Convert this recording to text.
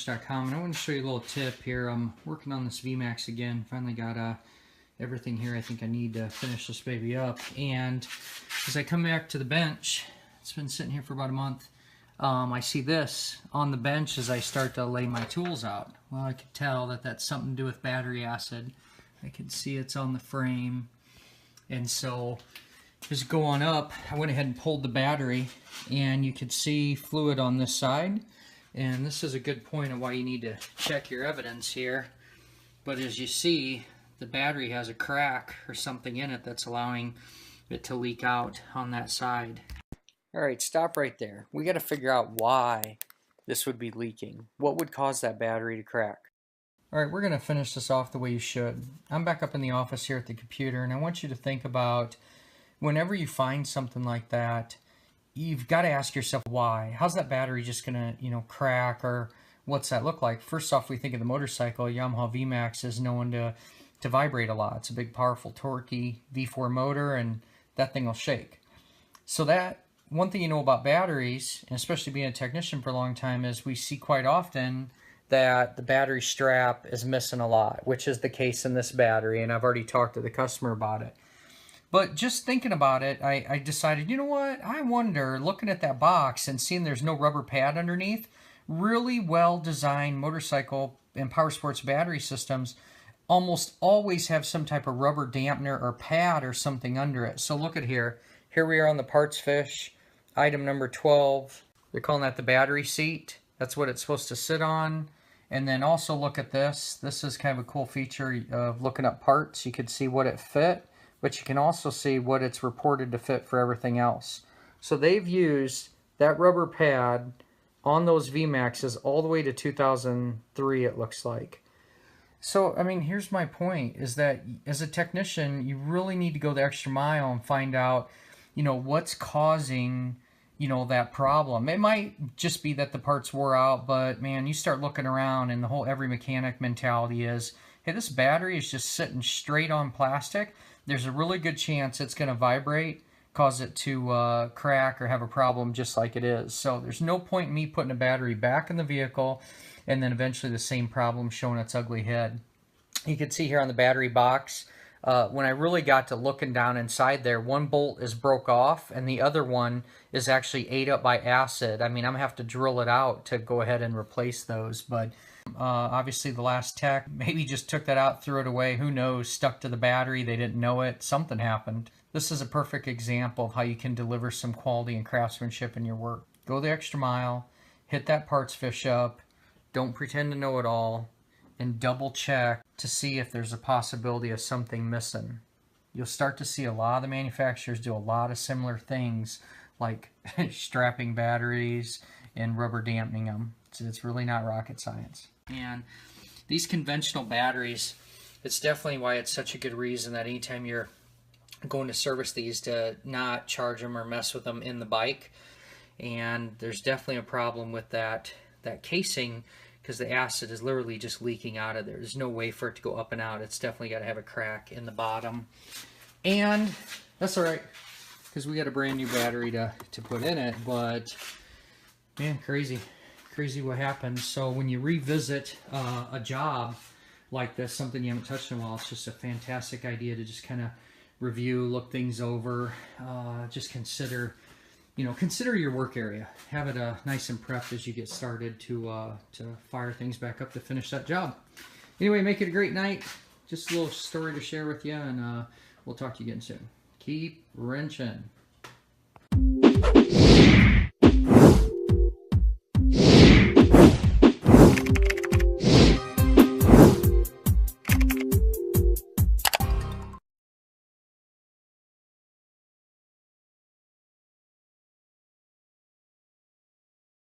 panonood.com, and I want to show you a little tip here. I'm working on this VMAX again. Finally got everything here I think I need to finish this baby up. And as I come back to the bench, it's been sitting here for about a month, I see this on the bench as I start to lay my tools out. Well, I could tell that that's something to do with battery acid. I can see it's on the frame. And so just going up, I went ahead and pulled the battery, and you could see fluid on this side. And this is a good point of why you need to check your evidence here. But as you see, the battery has a crack or something in it that's allowing it to leak out on that side. All right, stop right there. We got to figure out why this would be leaking. What would cause that battery to crack? All right, we're going to finish this off the way you should. I'm back up in the office here at the computer, and I want you to think about whenever you find something like that, you've got to ask yourself why. How's that battery just going to, crack, or what's that look like? First off, we think of the motorcycle. Yamaha VMAX is known to vibrate a lot. It's a big, powerful, torquey V4 motor, and that thing will shake. So that one thing you know about batteries, and especially being a technician for a long time, is we see quite often that the battery strap is missing a lot, which is the case in this battery, and I've already talked to the customer about it. But just thinking about it, I decided, you know what, I wonder, looking at that box and seeing there's no rubber pad underneath, really well-designed motorcycle and power sports battery systems almost always have some type of rubber dampener or pad or something under it. So look at here. Here we are on the parts fish, item number 12. They're calling that the battery seat. That's what it's supposed to sit on. And then also look at this. This is kind of a cool feature of looking up parts. You can see what it fit, but you can also see what it's reported to fit for everything else. So they've used that rubber pad on those VMAXs all the way to 2003, it looks like. So, I mean, here's my point, is that as a technician, you really need to go the extra mile and find out, what's causing, that problem. It might just be that the parts wore out, but man, you start looking around and the whole every mechanic mentality is, hey, this battery is just sitting straight on plastic. There's a really good chance it's going to vibrate, cause it to crack or have a problem just like it is. So there's no point in me putting a battery back in the vehicle and then eventually the same problem showing its ugly head. You can see here on the battery box, when I really got to looking down inside there, one bolt is broke off and the other one is actually ate up by acid. I mean, I'm going to have to drill it out to go ahead and replace those, but obviously the last tech maybe just took that out, threw it away, who knows, stuck to the battery, they didn't know it, something happened. This is a perfect example of how you can deliver some quality and craftsmanship in your work. Go the extra mile, hit that parts fish up, don't pretend to know it all, and double check to see if there's a possibility of something missing. You'll start to see a lot of the manufacturers do a lot of similar things, like strapping batteries and rubber dampening them. So it's really not rocket science. And these conventional batteries, it's definitely why it's such a good reason that anytime you're going to service these, to not charge them or mess with them in the bike. And there's definitely a problem with that casing, because the acid is literally just leaking out of there. There's no way for it to go up and out. It's definitely got to have a crack in the bottom. And that's all right, because we got a brand new battery to put in it. But man, crazy what happens. So when you revisit a job like this, something you haven't touched in a while, it's just a fantastic idea to just kind of review, look things over, just consider your work area. Have it nice and prepped as you get started to fire things back up to finish that job. Anyway, make it a great night. Just a little story to share with you, and we'll talk to you again soon. Keep wrenching.